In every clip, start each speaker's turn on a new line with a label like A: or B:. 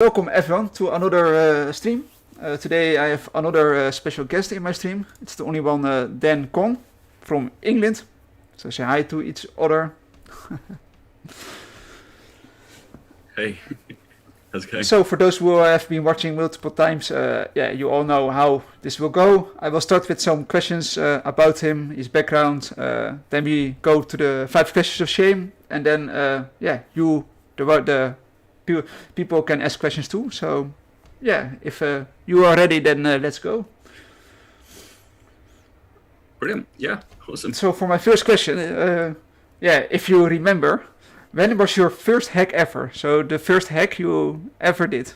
A: Welcome everyone to another stream. Today I have another special guest in my stream. It's the only one, Dan Conn from England. So say hi to each other.
B: Hey, how's it going?
A: So for those who have been watching multiple times, you all know how this will go. I will start with some questions about him, his background. Then we go to the 5 questions of shame, and then the people can ask questions too. So if you are ready, then let's go.
B: Brilliant. Yeah, awesome.
A: So for my first question, if you remember, when was your first hack ever? So the first hack you ever did.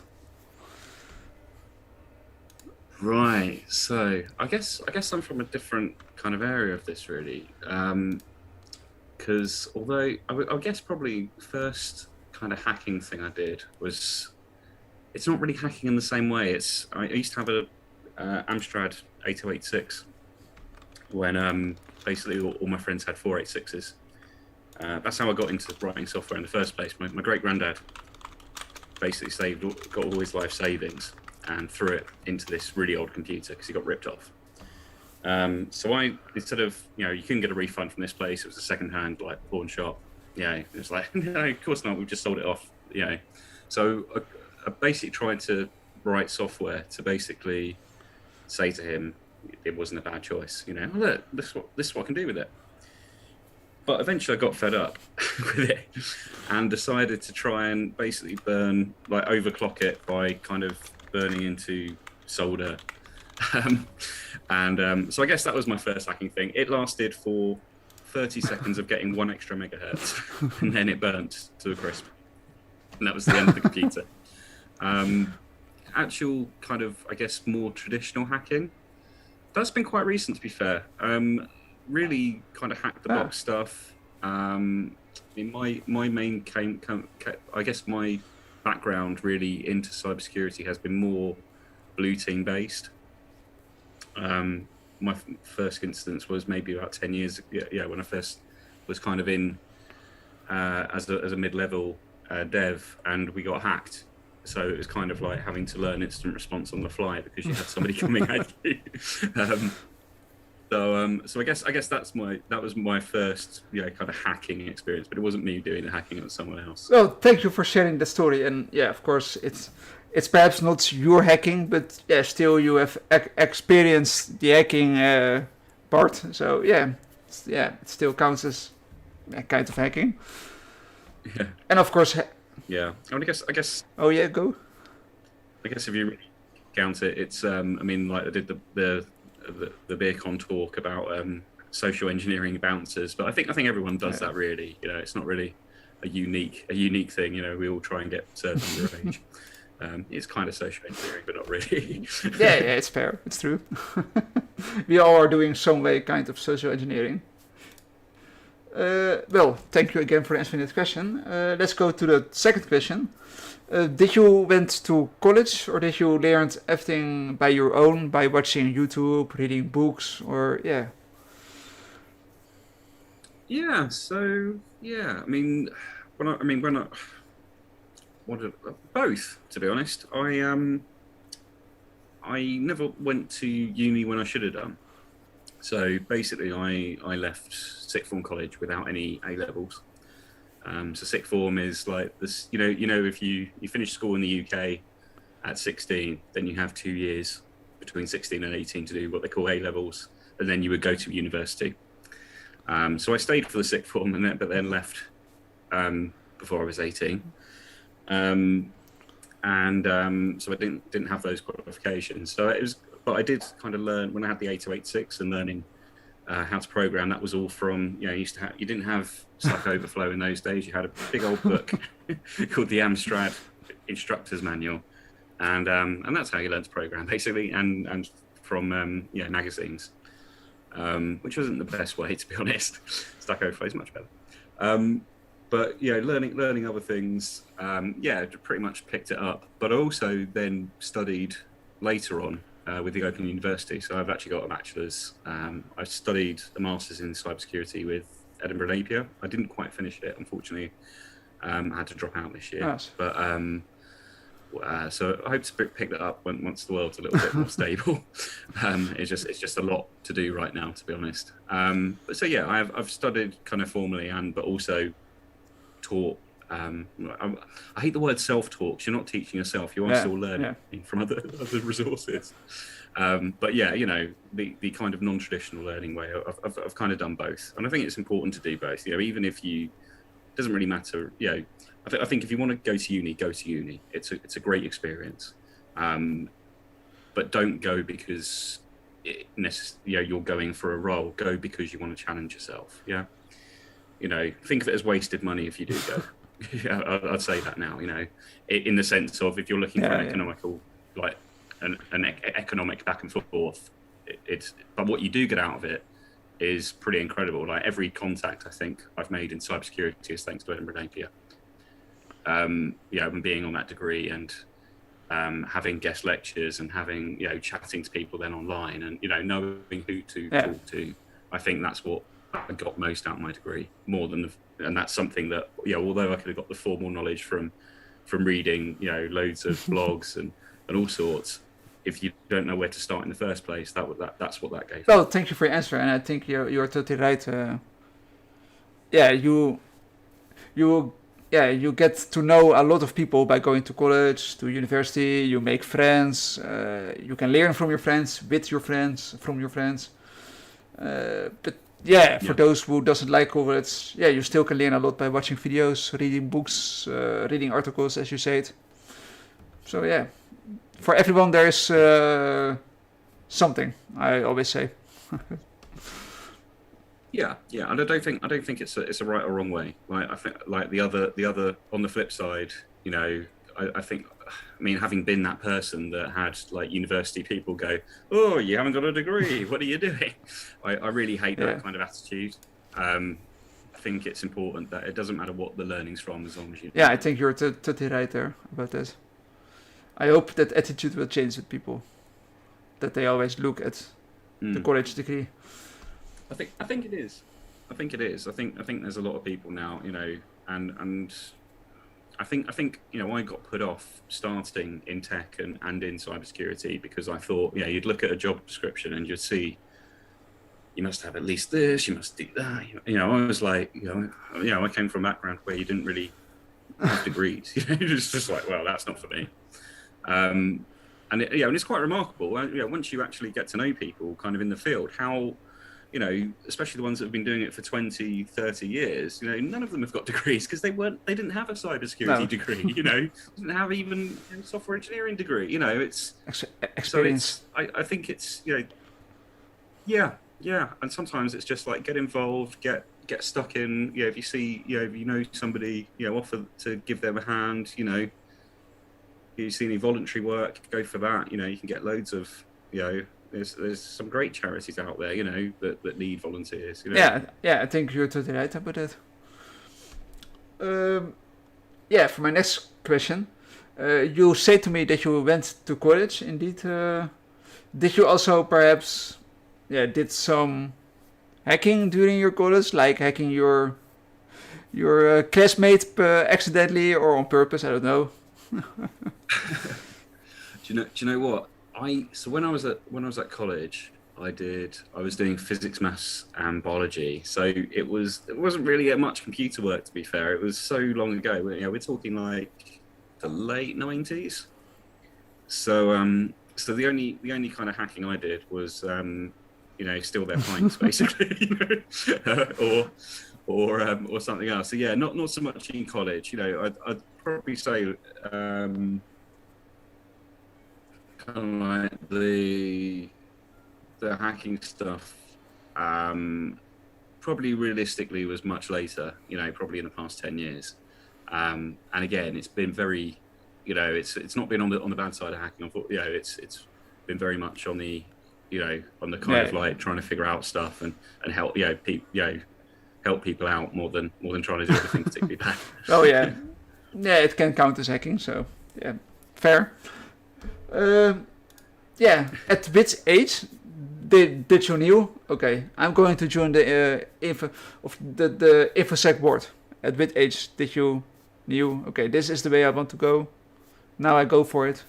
B: Right. So I guess I'm from a different kind of area of this, really. Because although I guess probably first kind of hacking thing I did was, it's not really hacking in the same way. I used to have a Amstrad 8086 when basically all my friends had 486s. That's how I got into writing software in the first place. My great granddad basically got all his life savings and threw it into this really old computer because he got ripped off. So I, instead of, you couldn't get a refund from this place, it was a second-hand like pawn shop. Yeah, it was like, no, of course not, we've just sold it off. So I basically tried to write software to basically say to him it wasn't a bad choice. Look, this is what I can do with it. But eventually I got fed up with it and decided to try and basically overclock it by kind of burning into solder. So I guess that was my first hacking thing. It lasted for 30 seconds of getting 1 extra megahertz, and then it burnt to a crisp. And that was the end of the computer. Actual kind of, I guess, more traditional hacking, that's been quite recent, to be fair. Really kind of hack the box stuff. My main I guess my background really into cybersecurity has been more blue team based. My first instance was maybe about 10 years when I first was kind of in as a mid-level dev, and we got hacked. So it was kind of like having to learn instant response on the fly because you had somebody coming at you. So I guess that was my first kind of hacking experience, but it wasn't me doing the hacking, it was someone else.
A: Well, thank you for sharing the story, and of course it's perhaps not your hacking, but still you have experienced the hacking part. So it still counts as a kind of hacking.
B: Yeah.
A: And of course.
B: Yeah. I guess.
A: Oh yeah, go.
B: I guess if you really count it, it's I did the beer con talk about social engineering bouncers, but I think everyone does that, really. It's not really a unique thing. We all try and get underage. It's kind of social engineering, but not really.
A: yeah, it's fair. It's true. We all are doing some way kind of social engineering. Well, thank you again for answering that question. Let's go to the second question. Did you went to college, or did you learn everything by your own, by watching YouTube, reading books, or
B: Yeah. So both, to be honest. I never went to uni when I should have done. So basically, I left sixth form college without any A levels. So sixth form is like this. If you finish school in the UK at 16, then you have 2 years between 16 and 18 to do what they call A levels, and then you would go to university. So I stayed for the sixth form, but then left before I was 18. So I didn't have those qualifications. So but I did kind of learn when I had the 8086 and learning how to program. That was all from, you didn't have Stack Overflow in those days. You had a big old book called the Amstrad Instructor's Manual, and that's how you learn to program, basically, and from magazines, which wasn't the best way, to be honest. Stack Overflow is much better. But learning other things, pretty much picked it up. But I also then studied later on with the Open University. So I've actually got a bachelor's. I studied a master's in cybersecurity with Edinburgh Napier. I didn't quite finish it, unfortunately. I had to drop out this year.
A: Nice.
B: But So I hope to pick that up once the world's a little bit more stable. It's just a lot to do right now, to be honest. But so yeah, I've studied kind of formally but also taught. I hate the word self-taught. 'Cause you're not teaching yourself. You are still learning from other resources. But yeah, the kind of non-traditional learning way. I've kind of done both, and I think it's important to do both. Even if it doesn't really matter. I think if you want to go to uni, go to uni. It's a great experience, but don't go because you're going for a role. Go because you want to challenge yourself. Yeah, think of it as wasted money if you do go. Yeah, I'd say that now. In the sense of if you're looking for an economical, like an economic back and forth, but what you do get out of it is pretty incredible. Like every contact I think I've made in cybersecurity is thanks to Edinburgh Napier. And being on that degree and having guest lectures and having chatting to people then online and knowing who to talk to, I think that's what I got most out of my degree, more than and that's something that although I could have got the formal knowledge from reading loads of blogs and all sorts, if you don't know where to start in the first place, that's what that gave.
A: Well, thank you for your answer, and I think you're totally right. You get to know a lot of people by going to college, to university. You make friends. You can learn from your friends, with your friends, from your friends. But for those who doesn't like college, you still can learn a lot by watching videos, reading books, reading articles, as you said. So for everyone there is something. I always say.
B: Yeah, and I don't think it's a right or wrong way. Like I think, like the other on the flip side, I think, having been that person that had like university people go, "Oh, you haven't got a degree. What are you doing?" I really hate that kind of attitude. I think it's important that it doesn't matter what the learning's from, as long as you.
A: Yeah, I think you're totally right there about that. I hope that attitude will change with people, that they always look at the college degree.
B: I think it is. I think there's a lot of people now, and I think I got put off starting in tech and in cybersecurity because I thought, you'd look at a job description and you'd see you must have at least this, you must do that. I was like, I came from a background where you didn't really have degrees. It's just like, well, that's not for me. And it's quite remarkable. Once you actually get to know people kind of in the field, how, especially the ones that have been doing it for 20, 30 years, none of them have got degrees because they didn't have a cybersecurity degree, didn't have even a software engineering degree, it's
A: experience.
B: So I think it's, and sometimes it's just like get involved, get stuck in, if you see, if you know somebody, offer to give them a hand, you see any voluntary work, go for that. You can get loads of, there's some great charities out there, that need volunteers.
A: Yeah, I think you're totally right about that. For my next question, you say to me that you went to college. Indeed, did you also perhaps, did some hacking during your college, like hacking your classmate accidentally or on purpose? I don't know.
B: Do you know what? So when I was at college, I was doing physics, maths, and biology. So it wasn't really much computer work, to be fair. It was so long ago. We're talking like the late 90s. So the only kind of hacking I did was steal their pints basically, or something else. So not so much in college. I'd probably say kind of like the hacking stuff probably realistically was much later, probably in the past 10 years. And again, it's been very, it's not been on the bad side of hacking. It's been very much on the, on the kind of like trying to figure out stuff and help, help people out more than trying to do anything particularly bad.
A: Oh yeah, it can count as hacking. So fair. At which age did you knew? Okay, I'm going to join the InfoSec board. At which age did you knew? Okay, this is the way I want to go. now I go for it.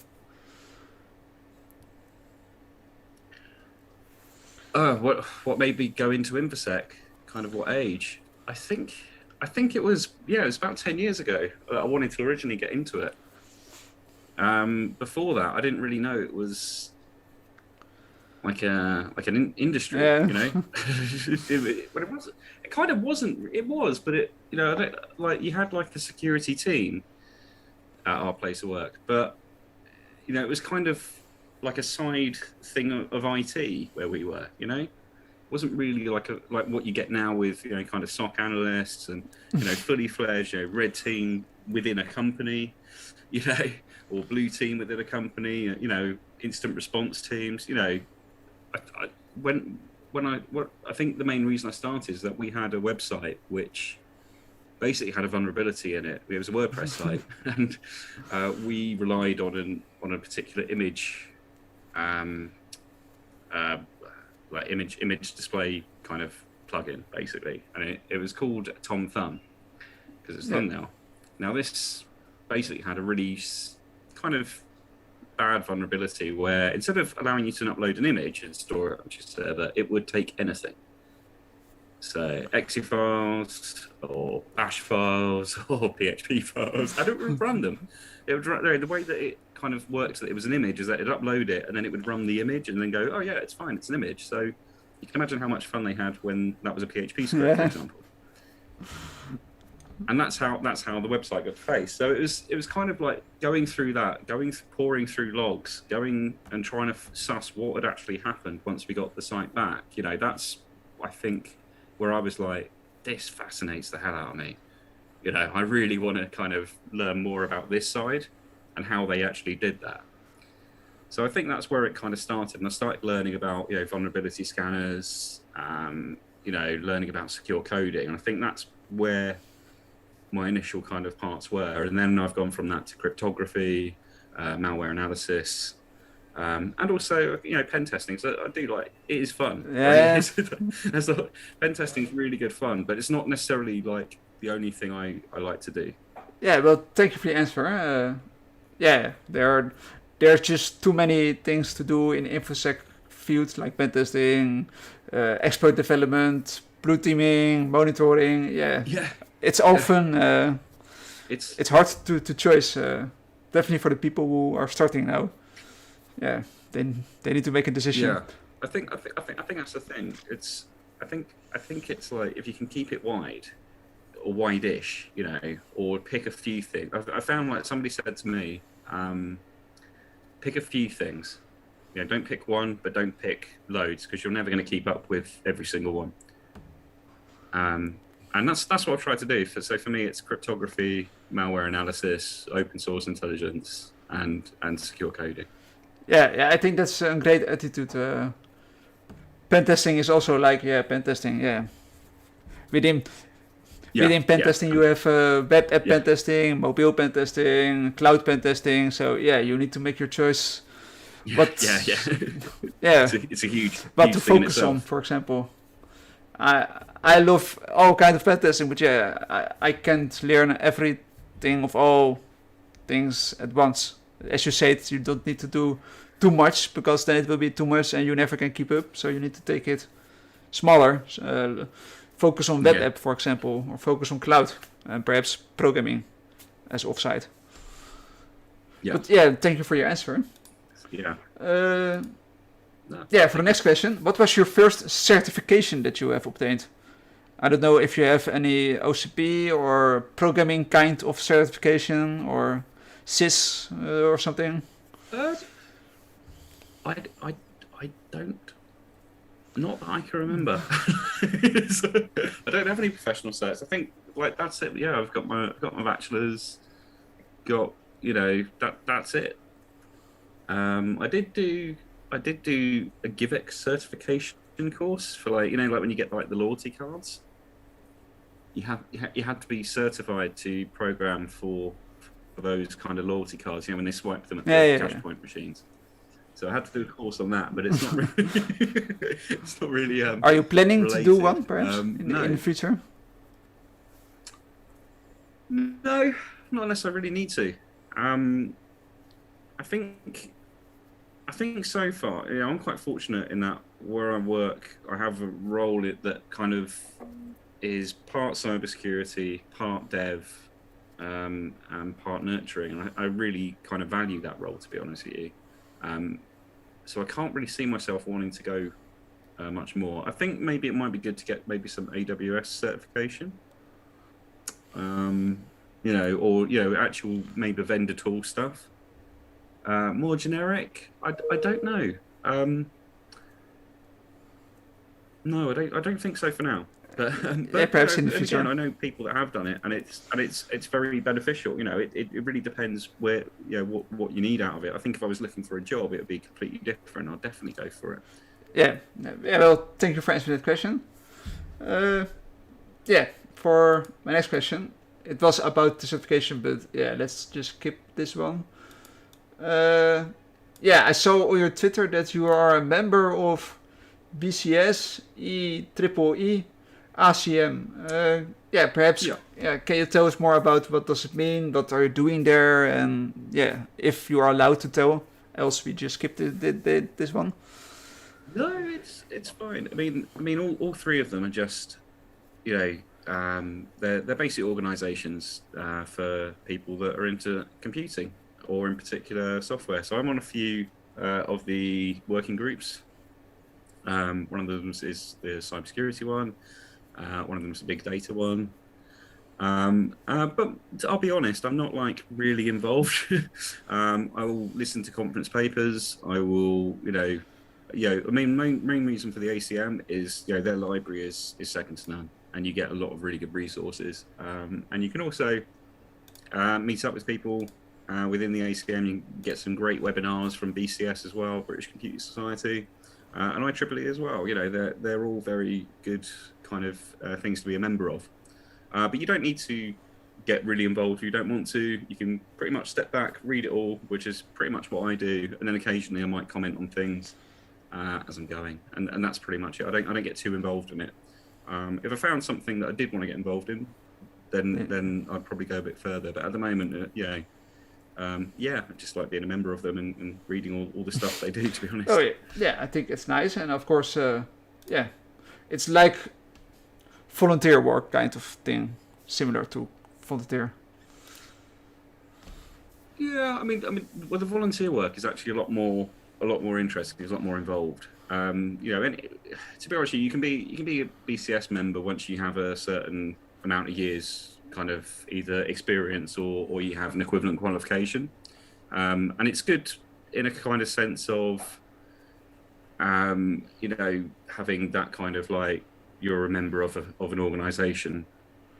B: What made me go into InfoSec? Kind of what age? I think it was it was about 10 years ago that I wanted to originally get into it. Before that, I didn't really know it was like an industry,
A: Yeah.
B: you know. But it kind of wasn't. It was, but it, you know, I don't, like you had like the security team at our place of work, but you know, it was kind of like a side thing of IT where we were, you know. It wasn't really like what you get now with, you know, kind of SOC analysts and, you know, fully fledged, you know, red team within a company, you know, or blue team within a company, you know, instant response teams, you know. I think the main reason I started is that we had a website which basically had a vulnerability in it. It was a WordPress site, and we relied on a particular image, like image display kind of plugin, basically, and it was called Tom Thumb because it's thumbnail. Now this basically had a really kind of bad vulnerability where instead of allowing you to upload an image and store it on your server, it would take anything. So exe files or bash files or PHP files, and it would run them. It would run, the way that it kind of worked, that it was an image, is that it'd upload it and then it would run the image and then go, oh yeah, it's fine, it's an image. So you can imagine how much fun they had when that was a PHP script, for example. And that's how the website got faced. So it was kind of like pouring through logs, going and trying to suss what had actually happened once we got the site back. You know, that's, I think, where I was like, this fascinates the hell out of me. You know, I really want to kind of learn more about this side and how they actually did that. So I think that's where it kind of started. And I started learning about, you know, vulnerability scanners, you know, learning about secure coding. And I think that's where my initial kind of parts were. And then I've gone from that to cryptography, malware analysis, and also, you know, pen testing. So I do like, it is fun.
A: Yeah.
B: Right? Pen testing is really good fun, but it's not necessarily like the only thing I like to do.
A: Yeah, well, thank you for the answer. Yeah, there's just too many things to do in InfoSec fields like pen testing, exploit development, blue teaming, monitoring. Yeah, it's often it's hard to choose. Definitely for the people who are starting now. Yeah, they need to make a decision.
B: Yeah, I think that's the thing. I think it's like if you can keep it wide or wide-ish, you know, or pick a few things. I found, like, somebody said to me, pick a few things. You know, don't pick one, but don't pick loads because you're never going to keep up with every single one. And that's what I've tried to do. So for me, it's cryptography, malware analysis, open source intelligence, and secure coding.
A: Yeah, I think that's a great attitude. Pen testing is also like, pen testing. Yeah, within pen testing, you have web app pen testing, mobile pen testing, cloud pen testing. So yeah, you need to make your choice. But yeah,
B: it's a huge.
A: What
B: huge
A: to
B: thing
A: focus on, for example. I love all kinds of pen testing, but I can't learn everything of all things at once. As you said, you don't need to do too much because then it will be too much and you never can keep up. So you need to take it smaller. Focus on web app, for example, or focus on cloud and perhaps programming as offsite.
B: Yeah.
A: But yeah, thank you for your answer.
B: Yeah.
A: For the next question, what was your first certification that you have obtained? I don't know if you have any OCP or programming kind of certification or SIS or something.
B: I don't. Not that I can remember. I don't have any professional certs. I think, like, that's it. Yeah, I've got my bachelor's. That's it. I did do a GiveX certification course for, like, like when you get, like, the loyalty cards. You had to be certified to program for those kind of loyalty cards. When they swipe them at the cash point machines. So I had to do a course on that, but it's not really. It's not really.
A: Are you planning
B: related.
A: to do one, perhaps, in the future?
B: No, not unless I really need to. I think so far, I'm quite fortunate in that where I work, I have a role that kind of is part cybersecurity, part dev, and part nurturing. And I really kind of value that role, to be honest with you. Um, so I can't really see myself wanting to go much more. I think maybe it might be good to get maybe some AWS certification, or actual maybe vendor tool stuff. More generic, I don't know. No, I don't think so for now.
A: Yeah, perhaps in the
B: and again,
A: future.
B: I know people that have done it, and it's very beneficial. It really depends where what you need out of it. I think if I was looking for a job, it would be completely different. I'd definitely go for it.
A: Yeah, yeah. Well, thank you for answering that question. Uh, yeah, for my next question, it was about the certification, but yeah, let's just skip this one. Uh, yeah, I saw on your Twitter that you are a member of BCS, EEE, ACM. Yeah, perhaps.
B: Yeah.
A: Yeah, can you tell us more about what does it mean? What are you doing there? And yeah, if you are allowed to tell, else we just skip this one.
B: No, it's fine. I mean, all three of them are just you know they're basic organisations for people that are into computing or in particular software. So I'm on a few of the working groups. One of them is the cybersecurity one. One of them is the big data one. But I'll be honest, I'm not like really involved. I will listen to conference papers. I will, I mean, main reason for the ACM is, their library is second to none, and you get a lot of really good resources. And you can also meet up with people within the ACM. You get some great webinars from BCS as well, British Computing Society, and IEEE as well. They're all very good kind of things to be a member of. But you don't need to get really involved if you don't want to. You can pretty much step back, read it all, which is pretty much what I do, and then occasionally I might comment on things as I'm going, and that's pretty much it. I don't get too involved in it. If I found something that I did want to get involved in, then I'd probably go a bit further. But at the moment, I just like being a member of them and reading all the stuff they do. To be honest.
A: Oh yeah, I think it's nice, and of course, it's like volunteer work kind of thing, similar to volunteer.
B: Yeah, well, the volunteer work is actually a lot more interesting. It's a lot more involved. And to be honest, you can be a BCS member once you have a certain amount of years, kind of either experience or you have an equivalent qualification. And it's good in a kind of sense of, having that kind of like you're a member of an organisation,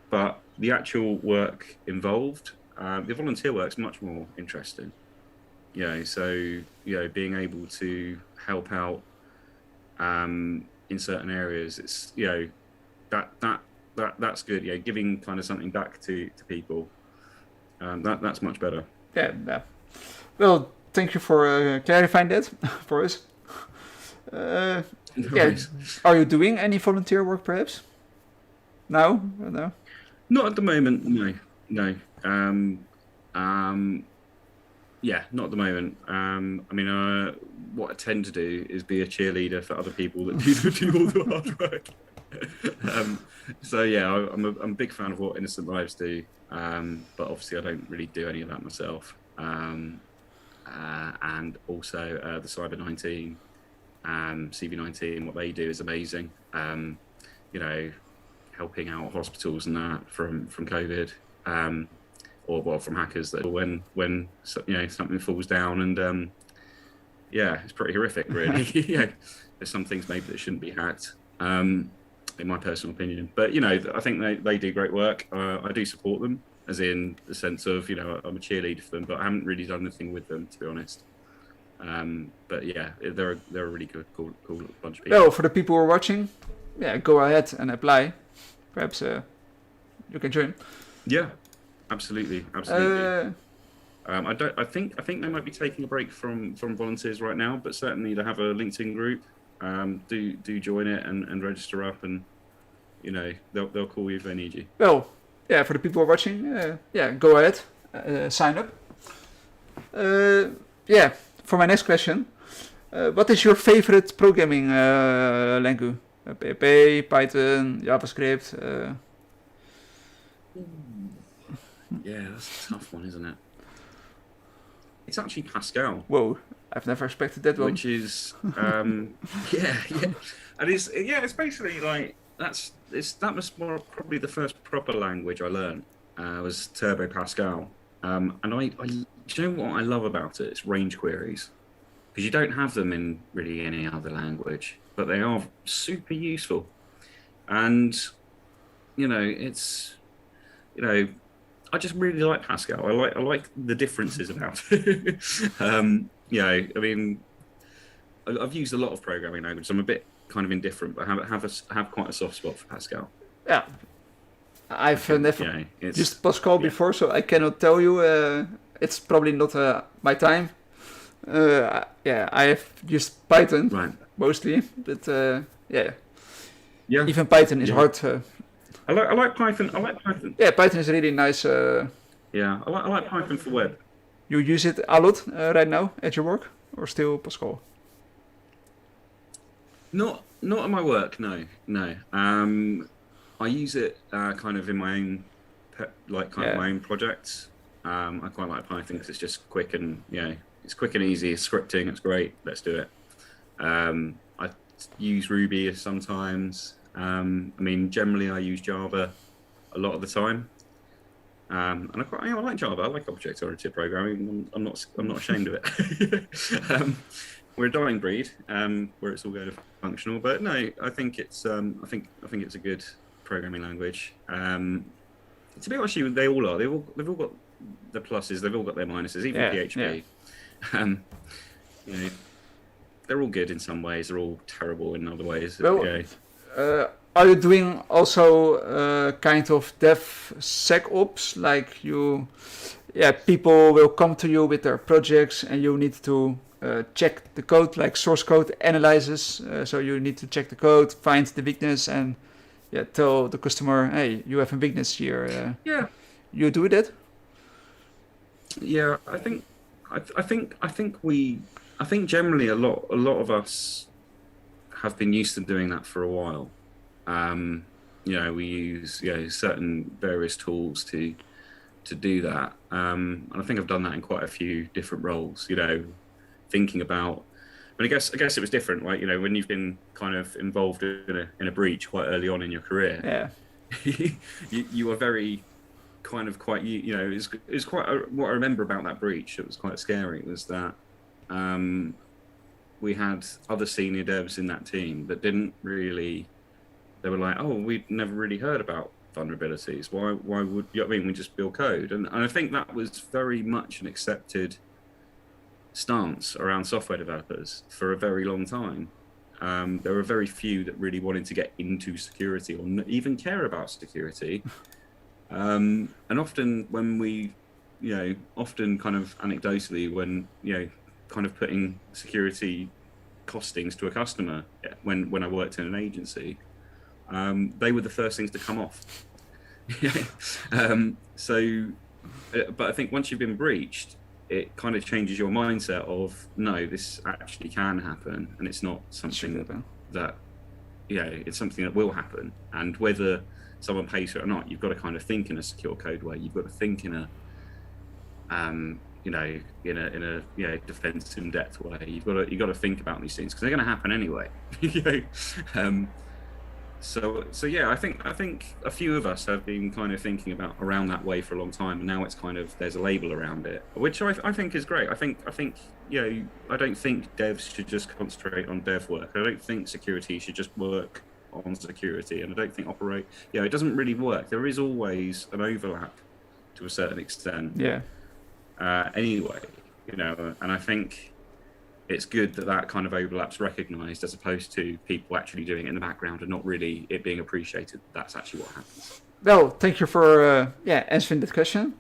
B: but the actual work involved. The volunteer work's much more interesting. So being able to help out in certain areas, it's that's good. Giving kind of something back to people, that's much better.
A: Yeah. Well, thank you for clarifying that for us. Yeah, are you doing any volunteer work, perhaps? No.
B: Not at the moment. No. Yeah, not at the moment. What I tend to do is be a cheerleader for other people that do all the hard work. I'm a big fan of what Innocent Lives do, but obviously I don't really do any of that myself. And also the Cyber 19, CV19, what they do is amazing. Helping out hospitals and that from COVID. Or from hackers that when something falls down and it's pretty horrific, really. There's some things maybe that shouldn't be hacked, in my personal opinion. But I think they do great work. I do support them, as in the sense of I'm a cheerleader for them, but I haven't really done anything with them, to be honest. But yeah, they're a really good, cool bunch of people.
A: Well, for the people who are watching, go ahead and apply. Perhaps you can join.
B: Yeah. Absolutely. I think they might be taking a break from volunteers right now, but certainly they have a LinkedIn group. Do join it and register up, and they'll call you if they need you.
A: Well, yeah, for the people who are watching, go ahead, sign up. yeah, for my next question, what is your favorite programming language? PHP, Python, JavaScript.
B: Yeah, that's a tough one, isn't it? It's actually Pascal,
A: Whoa, I've never expected that one.
B: which is yeah, and it's basically like that was probably the first proper language I learned was Turbo Pascal, and I do you know what I love about it? It's range queries because you don't have them in really any other language, but they are super useful, and it's you know I just really like Pascal. I like the differences about it. I mean, I've used a lot of programming languages. I'm a bit kind of indifferent, but have quite a soft spot for Pascal.
A: Yeah, I've never
B: It's
A: used Pascal before, so I cannot tell you. It's probably not my time. I have used Python
B: right.
A: mostly, but
B: Yeah,
A: even Python is
B: Yeah.
A: hard.
B: I like Python. I like Python.
A: Yeah, Python is really nice.
B: Yeah, I like Python for web.
A: You use it a lot right now at your work, or still Pascal?
B: Not at my work. No. I use it kind of in my own my own projects. I quite like Python because it's just quick and it's quick and easy. It's scripting. It's great. Let's do it. I use Ruby sometimes. I mean, generally I use Java a lot of the time. And I like Java. I like object-oriented programming. I'm not ashamed of it. We're a dying breed where it's all going to functional, but no, I think it's I think it's a good programming language. To be honest, with you, they all are. They've all got the pluses. They've all got their minuses. Even PHP. Yeah. They're all good in some ways. They're all terrible in other ways.
A: Well, are you doing also kind of DevSecOps, like people will come to you with their projects and you need to check the code, like source code analysis. So you need to check the code, find the weakness, and tell the customer, hey, you have a weakness here. You do that?
B: Yeah, I think generally a lot of us have been used to doing that for a while. We use certain various tools to do that, and I think I've done that in quite a few different roles. Thinking about, but I guess it was different, like when you've been kind of involved in a breach quite early on in your career. you were very kind of quite it was quite what I remember about that breach. It was quite scary. It was that we had other senior devs in that team that didn't really. They were like, oh, we'd never really heard about vulnerabilities. Why would we just build code? And I think that was very much an accepted stance around software developers for a very long time. There were very few that really wanted to get into security or even care about security. And often when we, often kind of anecdotally when, kind of putting security costings to a customer when I worked in an agency, they were the first things to come off. But I think once you've been breached, it kind of changes your mindset of, no, this actually can happen, and it's not something that, it's something that will happen. And whether someone pays for it or not, you've got to kind of think in a secure code way. You've got to think in a, in a defense in depth way. You've got to think about these things because they're going to happen anyway. So yeah, I think a few of us have been kind of thinking about around that way for a long time, and now it's kind of there's a label around it, which I think is great. I think I don't think devs should just concentrate on dev work. I don't think security should just work on security, and I don't think it doesn't really work. There is always an overlap to a certain extent. Anyway, and I think it's good that kind of overlap's recognised as opposed to people actually doing it in the background and not really it being appreciated. That's actually what happens.
A: Well, thank you for answering that question.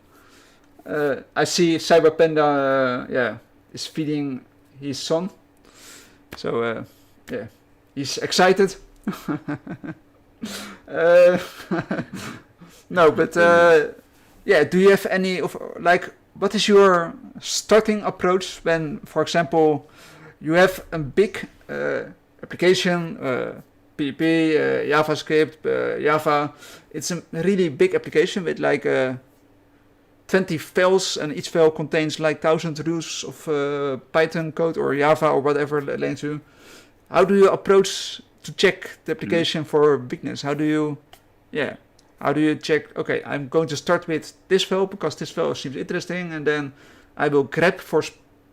A: I see Cyber Panda is feeding his son. So he's excited. No, but do you have any of what is your starting approach when, for example, you have a big application, PHP, JavaScript, Java. It's a really big application with like 20 files, and each file contains like 1,000 rules of Python code or Java or whatever language. How do you approach to check the application for bigness? How do you, yeah, how do you check? Okay, I'm going to start with this file because this file seems interesting, and then I will grab for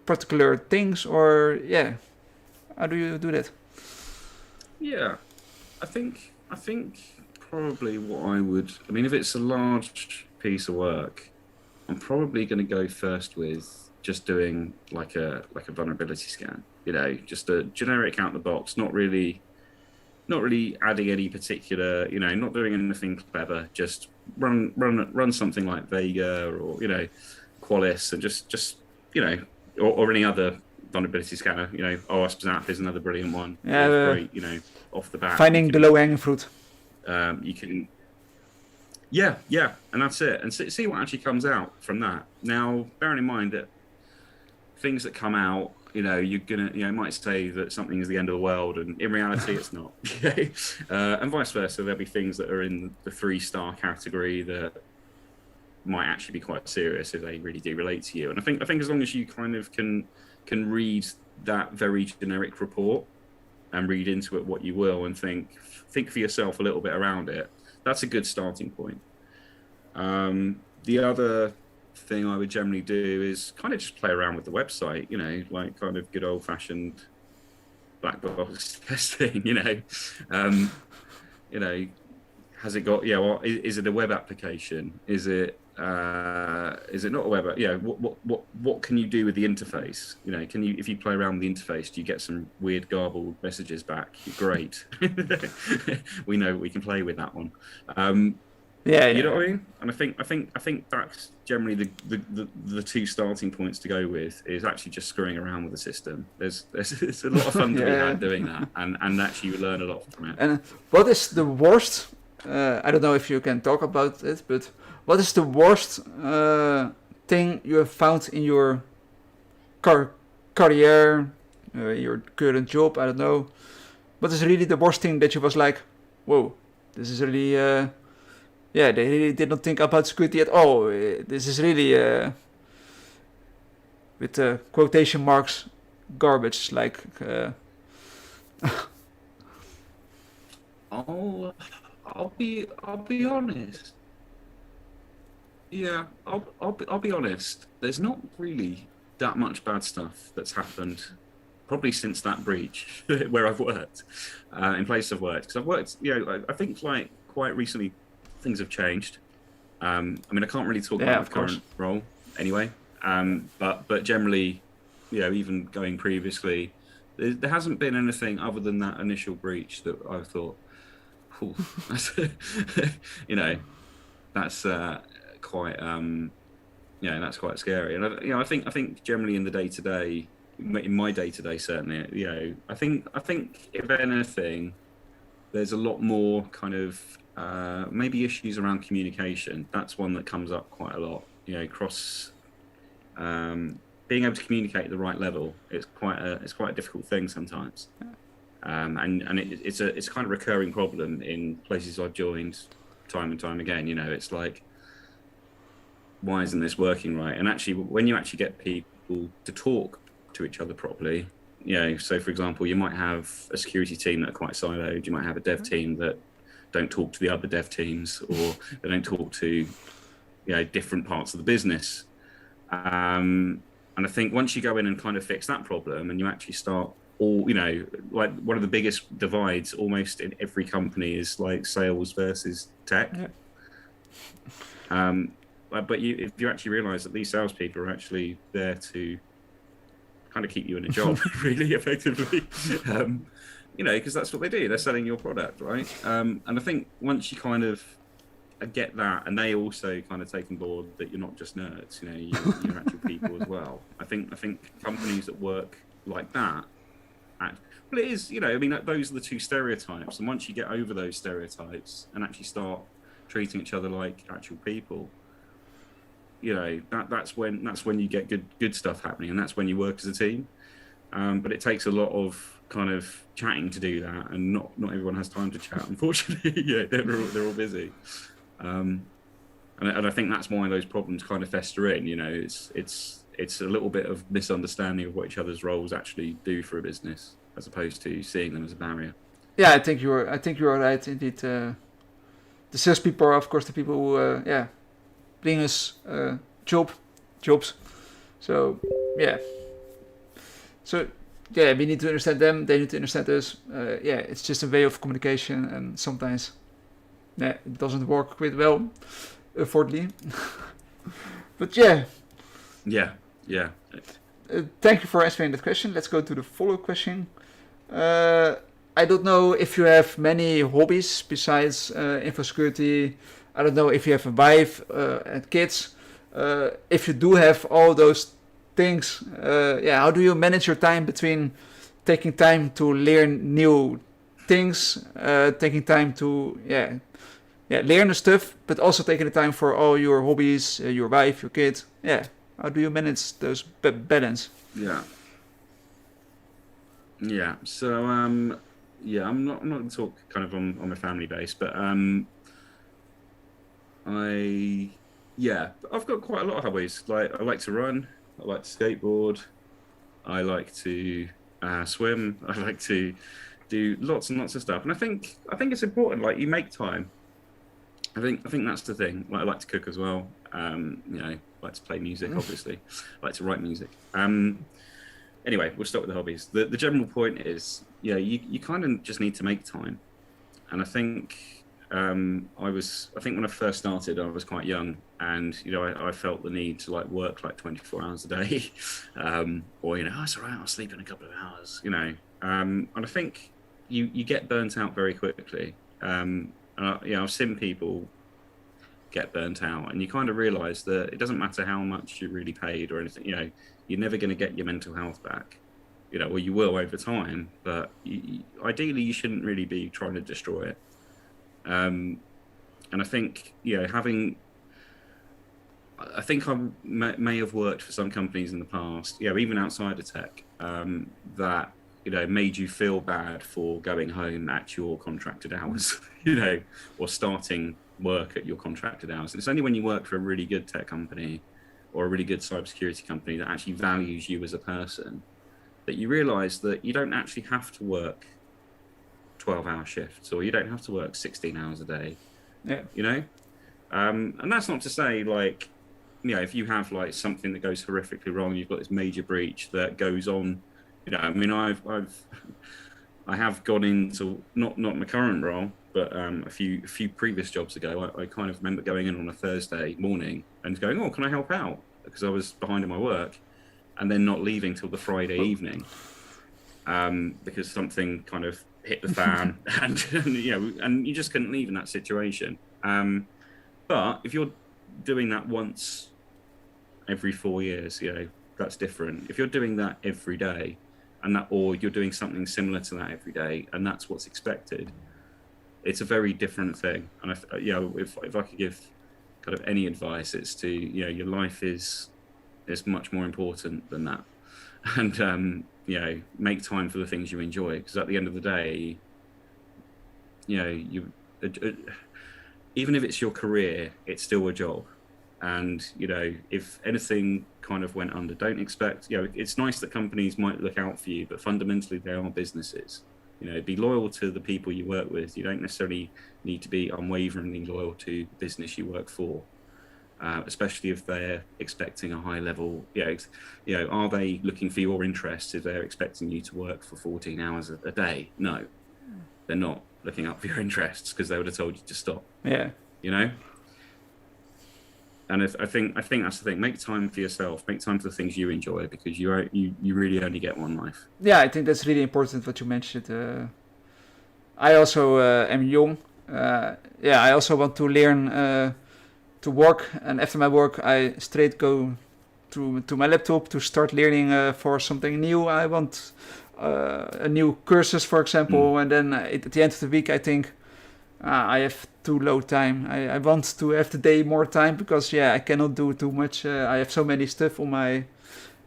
A: particular things, or yeah, how do you do that?
B: Yeah, I think probably what I would. I mean, if it's a large piece of work, I'm probably going to go first with just doing like a vulnerability scan. Just a generic out the box, not really adding any particular, not doing anything clever. Just run something like Vega or Qualys, and just or any other vulnerability scanner. OWASP is another brilliant one.
A: Yeah,
B: It's great. Off the bat,
A: finding the low hanging fruit.
B: you can. Yeah, and that's it. And see what actually comes out from that. Now, bearing in mind that things that come out, you're gonna, might say that something is the end of the world, and in reality, it's not. And vice versa, there'll be things that are in the 3-star category that might actually be quite serious if they really do relate to you. And I think as long as you kind of can read that very generic report and read into it what you will, and think for yourself a little bit around it, that's a good starting point. The other thing I would generally do is kind of just play around with the website, like kind of good old fashioned black box testing. Has it got, is it a web application? Is it not a web? What can you do with the interface? If you play around with the interface, do you get some weird garbled messages back? Great. We know we can play with that one. You know what I mean? And I think that's generally the two starting points to go with, is actually just screwing around with the system. There's a lot of fun to be had doing that, and actually you learn a lot from it.
A: And what is the worst? I don't know if you can talk about it, but what is the worst thing you have found in your career, your current job? I don't know. What is really the worst thing that you was like, whoa, this is really. Yeah, they really did not think about security at all. This is really, with quotation marks, garbage. Like,
B: I'll be honest. Yeah, I'll be honest. There's not really that much bad stuff that's happened, probably since that breach where I've worked, in places I've worked. Because I've worked, I think like quite recently, things have changed. I mean, I can't really talk about the current role anyway. But generally, even going previously, there hasn't been anything other than that initial breach that I thought, that's, that's quite, that's quite scary. And I think generally in the day-to-day, in my day-to-day certainly, I think if anything, there's a lot more kind of maybe issues around communication. That's one that comes up quite a lot. Across being able to communicate at the right level. It's quite a difficult thing sometimes, and it's a kind of recurring problem in places I've joined time and time again. It's like, why isn't this working right? And actually, when you actually get people to talk to each other properly, so for example, you might have a security team that are quite siloed. You might have a dev team that don't talk to the other dev teams, or they don't talk to different parts of the business. And I think once you go in and kind of fix that problem, and you actually start like one of the biggest divides almost in every company is like sales versus tech. But if you actually realize that these salespeople are actually there to kind of keep you in a job, really effectively, because that's what they do. They're selling your product, right? And I think once you kind of get that, and they also kind of take on board that you're not just nerds, you're actual people as well. I think companies that work like that, well, it is, I mean, those are the two stereotypes. And once you get over those stereotypes and actually start treating each other like actual people, that's when you get good stuff happening, and that's when you work as a team. But it takes a lot of kind of chatting to do that, and not everyone has time to chat, unfortunately. Yeah, they're all busy. And I think that's why those problems kind of fester in. It's a little bit of misunderstanding of what each other's roles actually do for a business, as opposed to seeing them as a barrier.
A: Yeah, I think you're right indeed. The salespeople are of course the people who bring us jobs. So yeah, so yeah, we need to understand them. They need to understand us. It's just a way of communication, and sometimes it doesn't work quite well, unfortunately. But yeah,
B: Yeah.
A: thank you for answering that question. Let's go to the follow-up question. I don't know if you have many hobbies besides info security. I don't know if you have a wife and kids. If you do have all those things, how do you manage your time between taking time to learn new things, taking time to learn the stuff, but also taking the time for all your hobbies, your wife, your kids. Yeah, how do you manage those balance?
B: Yeah. So I'm not going to talk kind of on a family base, but I've got quite a lot of hobbies. Like I like to run, I like to skateboard, I like to swim, I like to do lots and lots of stuff. And I think it's important. Like you make time. I think that's the thing. Like I like to cook as well. I like to play music, obviously. I like to write music. Anyway, we'll start with the hobbies. The general point is, you kind of just need to make time. And I think I think when I first started, I was quite young, and I felt the need to like work like 24 hours a day, or it's all right, I'll sleep in a couple of hours, and I think you get burnt out very quickly. And I've seen people get burnt out, and you kind of realize that it doesn't matter how much you're really paid or anything. You're never going to get your mental health back. Well, you will over time, but ideally you shouldn't really be trying to destroy it. And I think I think I may have worked for some companies in the past, even outside of tech, that made you feel bad for going home at your contracted hours, or starting work at your contracted hours. And it's only when you work for a really good tech company or a really good cybersecurity company that actually values you as a person that you realize that you don't actually have to work 12-hour shifts, or you don't have to work 16 hours a day. And that's not to say like, if you have like something that goes horrifically wrong, you've got this major breach that goes on, I have gone into not my current role, but a few previous jobs ago, I kind of remember going in on a Thursday morning and going, oh, can I help out? Because I was behind in my work, and then not leaving till the Friday evening, because something kind of hit the fan, and you just couldn't leave in that situation. But if you're doing that once every 4 years, that's different. If you're doing that every day, or you're doing something similar to that every day, and that's what's expected, it's a very different thing. And if I could give kind of any advice, it's to your life is much more important than that, and make time for the things you enjoy, because at the end of the day, even if it's your career, it's still a job. And if anything kind of went under, don't expect, it's nice that companies might look out for you, but fundamentally they are businesses. Be loyal to the people you work with. You don't necessarily need to be unwaveringly loyal to the business you work for, especially if they're expecting a high level. Are they looking for your interests if they're expecting you to work for 14 hours a day? No, they're not looking out for your interests, because they would have told you to stop. And I think that's the thing. Make time for yourself. Make time for the things you enjoy, because you really only get one life.
A: Yeah, I think that's really important what you mentioned. I also am young. I also want to learn to work, and after my work, I straight go to my laptop to start learning for something new. I want a new cursus, for example, and then at the end of the week, I think, I have too low time. I want to have the day more time because I cannot do too much. I have so many stuff on my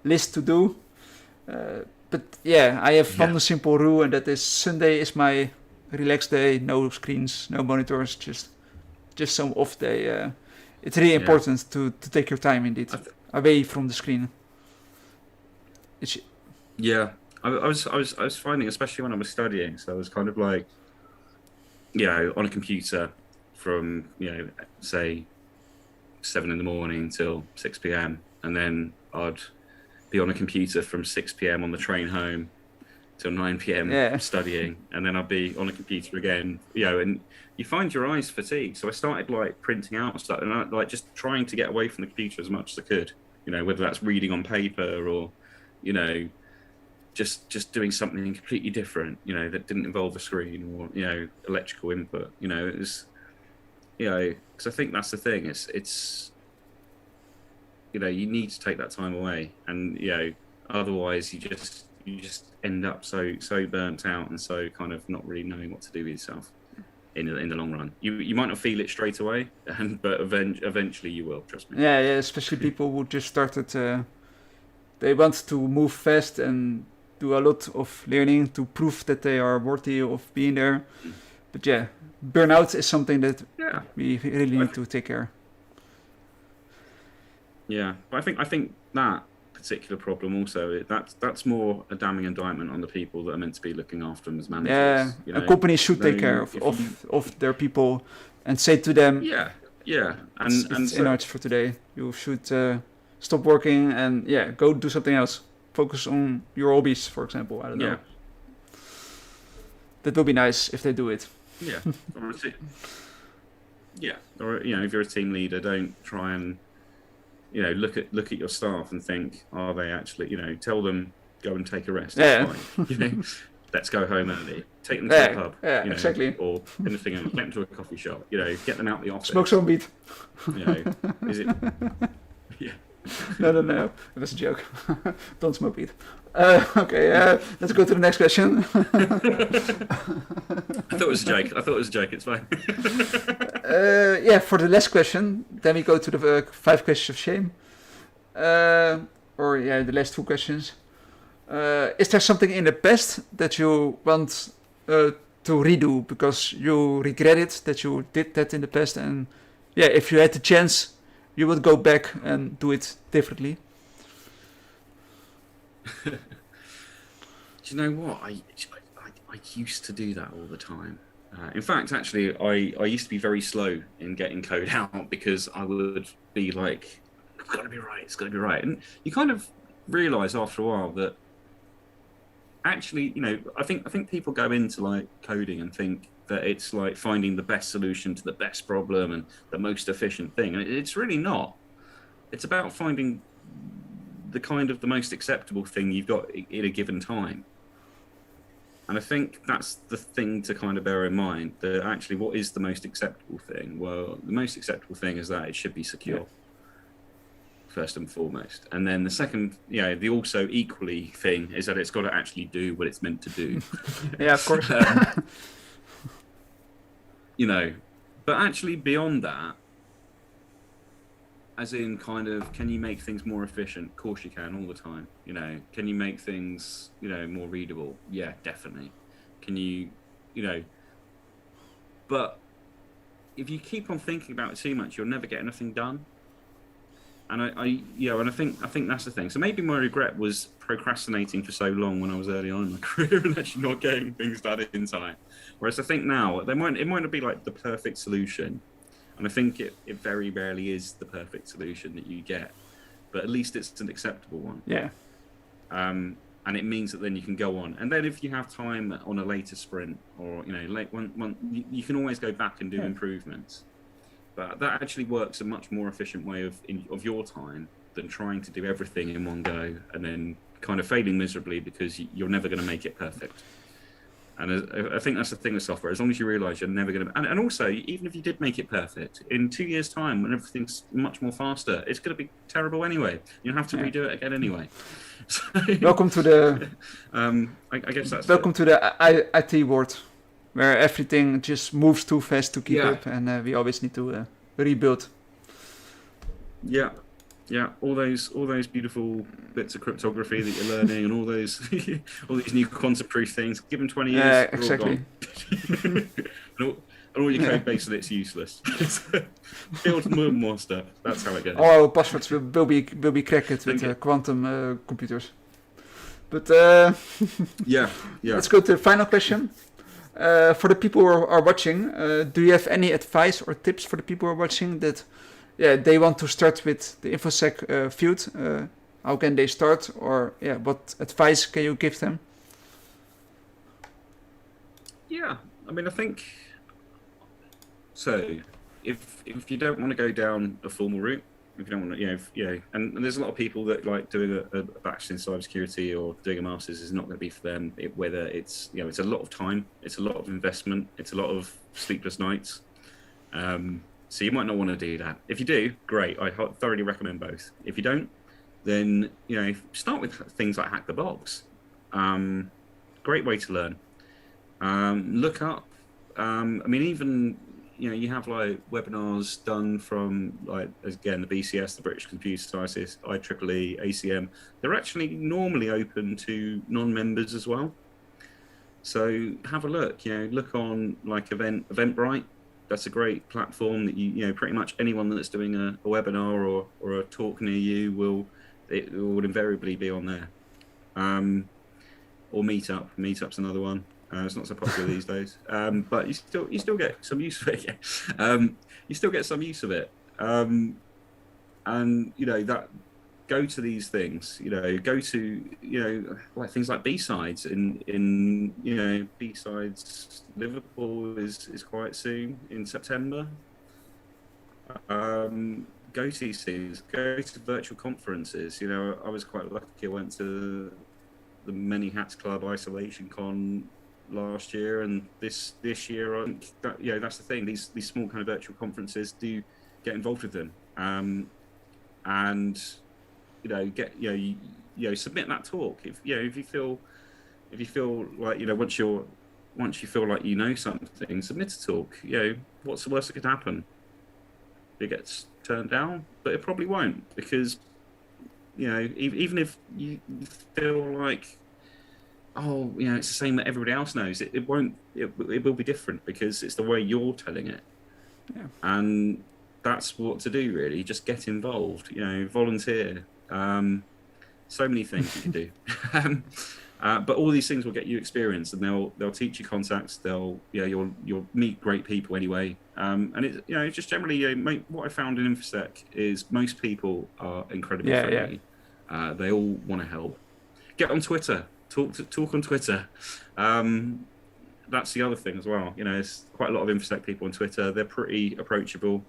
A: list to do. But I have one simple rule, and that is Sunday is my relaxed day. No screens, no monitors, just some off day. It's really important to take your time indeed away from the screen.
B: I was finding, especially when I was studying, so I was kind of like, on a computer from say 7 a.m. till 6 p.m. and then I'd be on a computer from 6 p.m. on the train home till 9 p.m. studying, and then I'd be on a computer again, and you find your eyes fatigue. So I started like printing out stuff and like just trying to get away from the computer as much as I could, whether that's reading on paper or, just doing something completely different, that didn't involve a screen or, electrical input, it was, because I think that's the thing. It's you need to take that time away, and otherwise you just end up so burnt out and so kind of not really knowing what to do with yourself in the long run. You might not feel it straight away, but eventually you will. Trust me.
A: Yeah, especially people who just started. They want to move fast and do a lot of learning to prove that they are worthy of being there. But burnout is something that we really need to take care.
B: Yeah, but I think that particular problem also, that's more a damning indictment on the people that are meant to be looking after them as managers.
A: A company should take care of their people and say to them, it's enough for today. You should stop working and go do something else. Focus on your hobbies, for example. I don't know. That will be nice if they do it.
B: Yeah. Or if you're a team leader, don't try and look at your staff and think, are they actually, tell them go and take a rest. It's fine. Let's go home early. Take them to the pub.
A: Exactly.
B: Or anything else. Get them to a coffee shop. Get them out the office.
A: Smoke some weed.
B: Is it? Yeah.
A: No. It was a joke. Don't smoke weed. Okay, let's go to the next question.
B: I thought it was a joke. It's fine.
A: For the last question, then we go to the 5 questions of shame. The last 2 questions. Is there something in the past that you want to redo because you regret it that you did that in the past, and if you had the chance, you would go back and do it differently?
B: Do you know what? I used to do that all the time. In fact, actually, I used to be very slow in getting code out because I would be like, it's got to be right. And you kind of realise after a while that actually, I think people go into like coding and think that it's like finding the best solution to the best problem and the most efficient thing. And it's really not. It's about finding the most acceptable thing you've got in a given time. And I think that's the thing to kind of bear in mind, that actually what is the most acceptable thing? Well, the most acceptable thing is that it should be secure, first and foremost. And then the second, the also equally thing is that it's got to actually do what it's meant to do.
A: Of course.
B: But actually beyond that, as in kind of, can you make things more efficient? Of course you can, all the time. Can you make things, more readable? Yeah, definitely. Can you, but if you keep on thinking about it too much, you'll never get anything done. And I think that's the thing. So maybe my regret was procrastinating for so long when I was early on in my career and actually not getting things done in time. Whereas I think now it might not be like the perfect solution, and I think it very rarely is the perfect solution that you get, but at least it's an acceptable one.
A: Yeah.
B: And it means that then you can go on, and then if you have time on a later sprint, or you can always go back and do improvements. But that actually works a much more efficient way of your time than trying to do everything in one go and then kind of failing miserably because you're never going to make it perfect. And I think that's the thing with software. As long as you realise you're never going to... And also, even if you did make it perfect, in 2 years' time, when everything's much more faster, it's going to be terrible anyway. You'll have to redo it again anyway. So,
A: welcome to the...
B: I guess that's...
A: Welcome to the IT world. where everything just moves too fast to keep
B: Yeah.
A: up, and we always need to rebuild.
B: Yeah, yeah. All those beautiful bits of cryptography that you're learning, and all those all these new quantum proof things. Give them 20 years, they're
A: Exactly.
B: all gone. and all your code base and it's useless. Build more and more stuff. That's how it goes.
A: All our passwords will be cracked with quantum computers. But
B: yeah.
A: let's go to the final question. For the people who are watching, do you have any advice or tips for the people who are watching that they want to start with the InfoSec field? How can they start, or what advice can you give them?
B: Yeah, I mean, I think so. If you don't want to go down a formal route, if you don't want to, and there's a lot of people that like doing a bachelor's in cybersecurity or doing a master's is not going to be for them. Whether it's it's a lot of time, it's a lot of investment, it's a lot of sleepless nights. So you might not want to do that. If you do, great. I thoroughly recommend both. If you don't, then start with things like Hack the Box. Great way to learn. Look up. I mean, even you have like webinars done from like again the BCS, the British Computer Society, IEEE, ACM. They're actually normally open to non-members as well. So have a look. Look on like Eventbrite. That's a great platform that you pretty much anyone that's doing a webinar or a talk near you will invariably be on there. Or Meetup. Meetup's another one. It's not so popular these days, but you still get some use of it. You still get some use of it, and that go to these things. Go to like things like B-sides in B-sides Liverpool is quite soon in September. Go to these things. Go to virtual conferences. I was quite lucky. I went to the Many Hats Club Isolation Con last year, and this year, that's the thing. These small kind of virtual conferences, do get involved with them, and get submit that talk. If you feel like once you feel like something, submit a talk. What's the worst that could happen? It gets turned down, but it probably won't, because even if you feel like it's the same that everybody else knows, it won't. It will be different, because it's the way you're telling it, and that's what to do really. Just get involved. Volunteer. So many things you can do, but all these things will get you experience, and they'll teach you contacts. You'll meet great people anyway. And it's just generally what I found in InfoSec is most people are incredibly friendly. They all want to help. Get on Twitter. Talk on Twitter. That's the other thing as well. There's quite a lot of InfoSec people on Twitter. They're pretty approachable.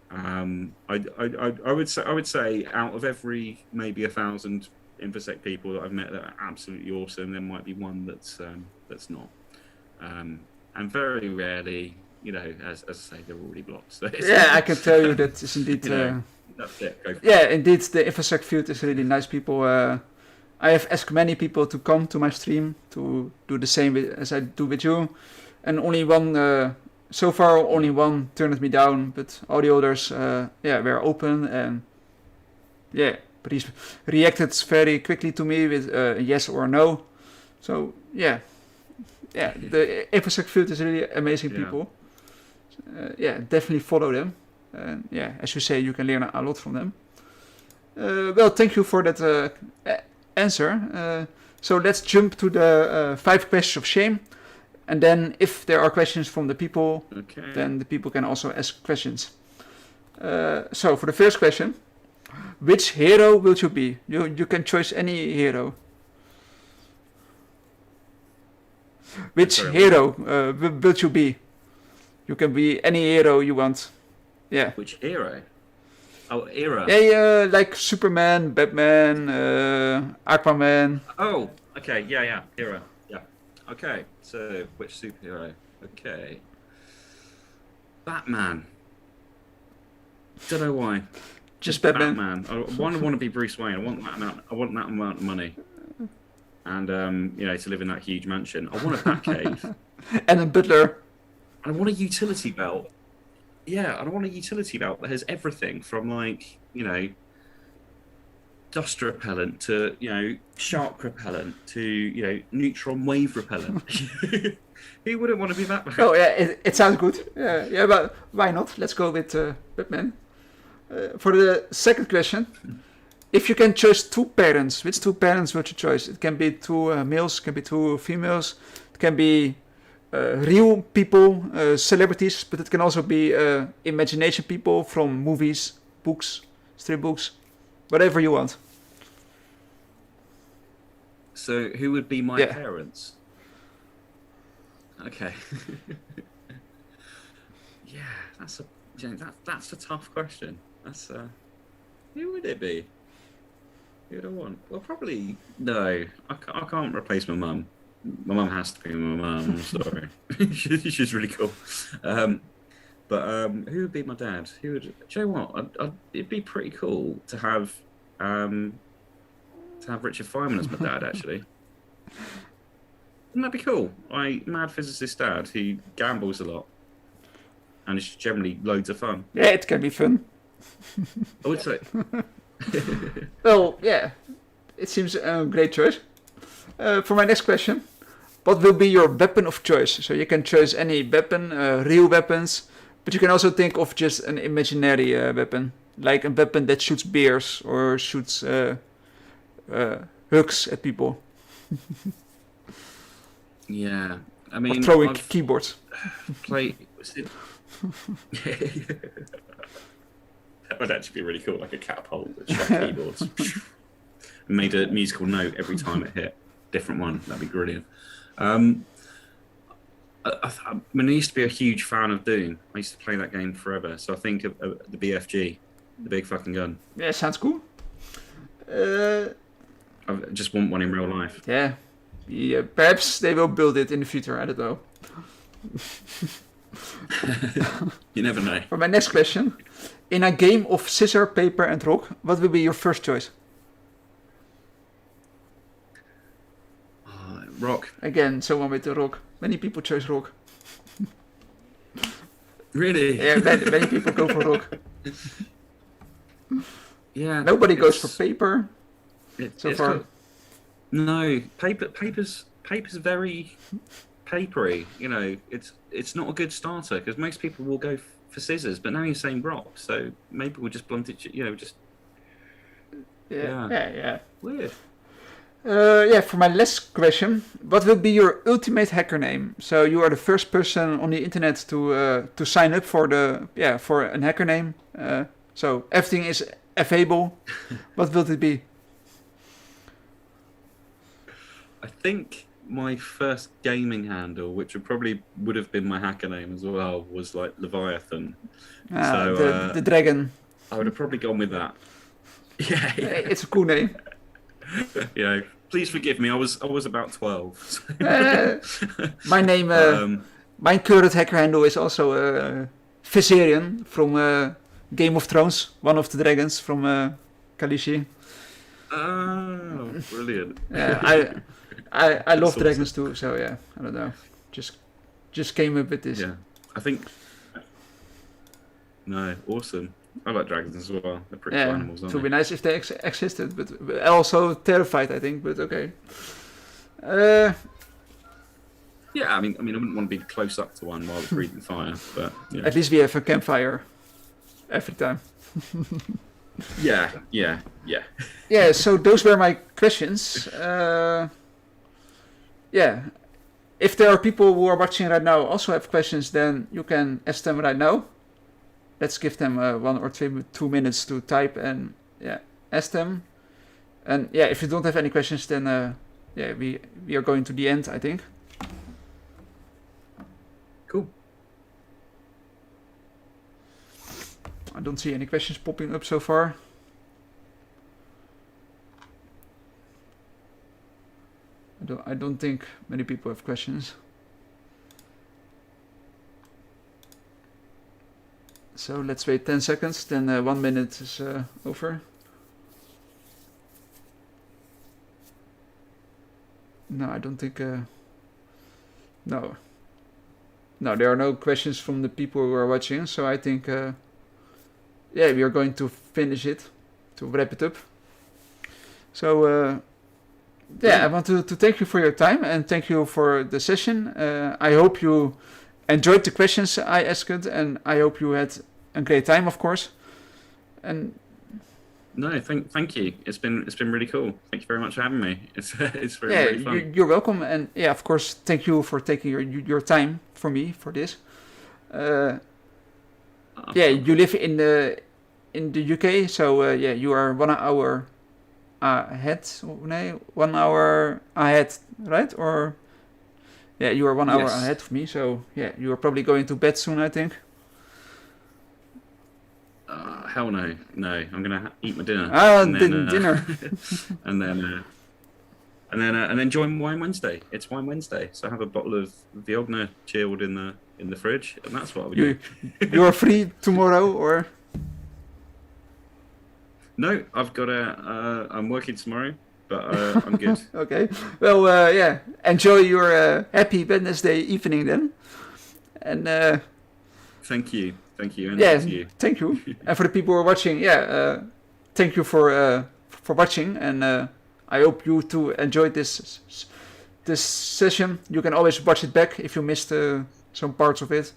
B: I would say out of every maybe 1,000 InfoSec people that I've met that are absolutely awesome, there might be one that's not. And very rarely, as I say, they're already blocked. So
A: I can tell you that is indeed.
B: That's it.
A: Indeed, the InfoSec field is really nice people. I have asked many people to come to my stream to do the same as I do with you, and only one. So far, only one turned me down, but all the others, were open and reacted very quickly to me with a yes or a no. So the InfoSec field is really amazing people. Definitely follow them. As you say, you can learn a lot from them. Well, thank you for that answer. So let's jump to the 5 questions of shame. And then if there are questions from the people, then the people can also ask questions. So for the first question, which hero will you be? You can choose any hero. Which hero will you be? You can be any hero you want. Yeah.
B: Which hero? Oh, era.
A: Yeah, like Superman, Batman, Aquaman.
B: Oh, okay. Yeah. Era. Yeah. Okay. So, which superhero? Okay. Batman. Don't know why.
A: Just Batman.
B: I want to be Bruce Wayne. I want that amount of money, and to live in that huge mansion. I want a Batcave.
A: And a butler.
B: I want a utility belt. Yeah, I want a utility belt that has everything from like, dust repellent to, shark repellent to, neutron wave repellent. Who wouldn't want to be Batman?
A: Oh yeah, it sounds good. Yeah, but why not? Let's go with Batman. For the second question, if you can choose two parents, which two parents would you choose? It can be two males, it can be two females, it can be real people, celebrities, but it can also be imagination people from movies, books, strip books, whatever you want.
B: So who would be my
A: Yeah.
B: parents? Okay. Yeah, that's a tough question. That's who would it be? Who would I want? Well, probably no. I can't replace my mum. My mum has to be my mum. I'm sorry. She's really cool. But who would be my dad? Who would? Do you know what? It'd be pretty cool to have Richard Feynman as my dad. Actually, wouldn't that be cool? Mad physicist dad who gambles a lot and it's generally loads of fun.
A: Yeah, it can be fun.
B: I would say.
A: Well, yeah, it seems a great choice. For my next question, what will be your weapon of choice? So you can choose any weapon, real weapons, but you can also think of just an imaginary weapon, like a weapon that shoots bears or shoots hooks at people,
B: Yeah, I
A: or
B: mean,
A: throwing
B: I've
A: keyboards.
B: played. That would actually be really cool, like a catapult that shot keyboards. And made a musical note every time it hit. Different one. That'd be brilliant. I mean, I used to be a huge fan of Doom. I used to play that game forever. So I think of the BFG, the big fucking gun.
A: Yeah, sounds cool.
B: I just want one in real life.
A: Yeah, perhaps they will build it in the future. I don't know.
B: You never know.
A: For my next question, in a game of scissor, paper, and rock, what will be your first choice?
B: Rock.
A: Again, someone with the rock. Many people choose rock.
B: Really?
A: Yeah, many people go for rock.
B: Yeah.
A: Nobody goes for paper so
B: it's
A: far.
B: No, paper's very papery. It's not a good starter because most people will go for scissors. But now you're saying rock, so maybe we'll just blunt it. Just
A: Yeah.
B: weird.
A: For my last question, what will be your ultimate hacker name? So you are the first person on the internet to sign up for for a hacker name. So everything is available. What will it be?
B: I think my first gaming handle, which would have been my hacker name as well, was like Leviathan.
A: The dragon.
B: I would have probably gone with that. Yeah.
A: It's a cool name.
B: Please forgive me. I was about 12. So.
A: My name, my current hacker handle is also Viserion from Game of Thrones, one of the dragons from Khaleesi.
B: Oh, brilliant!
A: I love
B: awesome.
A: dragons too, so yeah, I don't know, just came up with this.
B: Yeah, I think. No, awesome. I like dragons as well. They're pretty cool animals, aren't
A: It would
B: they?
A: be nice if they existed, but also terrified, I think. But okay.
B: Yeah, I mean, I wouldn't want to be close up to one while it's breathing fire, but
A: At least we have a campfire every time.
B: yeah.
A: Yeah, so those were my questions. If there are people who are watching right now also have questions, then you can ask them right now. Let's give them 1 or 2 minutes to type and ask them. And if you don't have any questions, then we are going to the end, I think.
B: Cool.
A: I don't see any questions popping up so far. I don't think many people have questions. So let's wait 10 seconds, then 1 minute is over. No, I don't think... no. No, there are no questions from the people who are watching, so I think, yeah, we are going to finish it, to wrap it up. So, yeah, I want to thank you for your time and thank you for the session. I hope you enjoyed the questions I asked, and I hope you had a great time, of course. And
B: No, thank you. It's been really cool. Thank you very much for having me. It's very fun.
A: you're welcome. And yeah, of course, thank you for taking your time for me for this. Yeah, you live in the UK, so yeah, you are 1 hour ahead. No, 1 hour ahead, right? Or yeah, you are 1 hour
B: Yes.
A: ahead of me. So yeah, you are probably going to bed soon, I think.
B: Hell no, no. I'm gonna eat my dinner.
A: Dinner.
B: and then join Wine Wednesday. It's Wine Wednesday, so I have a bottle of Viogna chilled in the fridge, and that's what I'll be doing.
A: You are free tomorrow, or
B: No, I've got I'm working tomorrow, but I'm good.
A: okay? Well, yeah. Enjoy your happy Wednesday evening then, and
B: Thank you, and
A: yeah,
B: to you.
A: thank you. And for the people who are watching, yeah, thank you for watching, and I hope you too enjoyed this session. You can always watch it back if you missed some parts of it.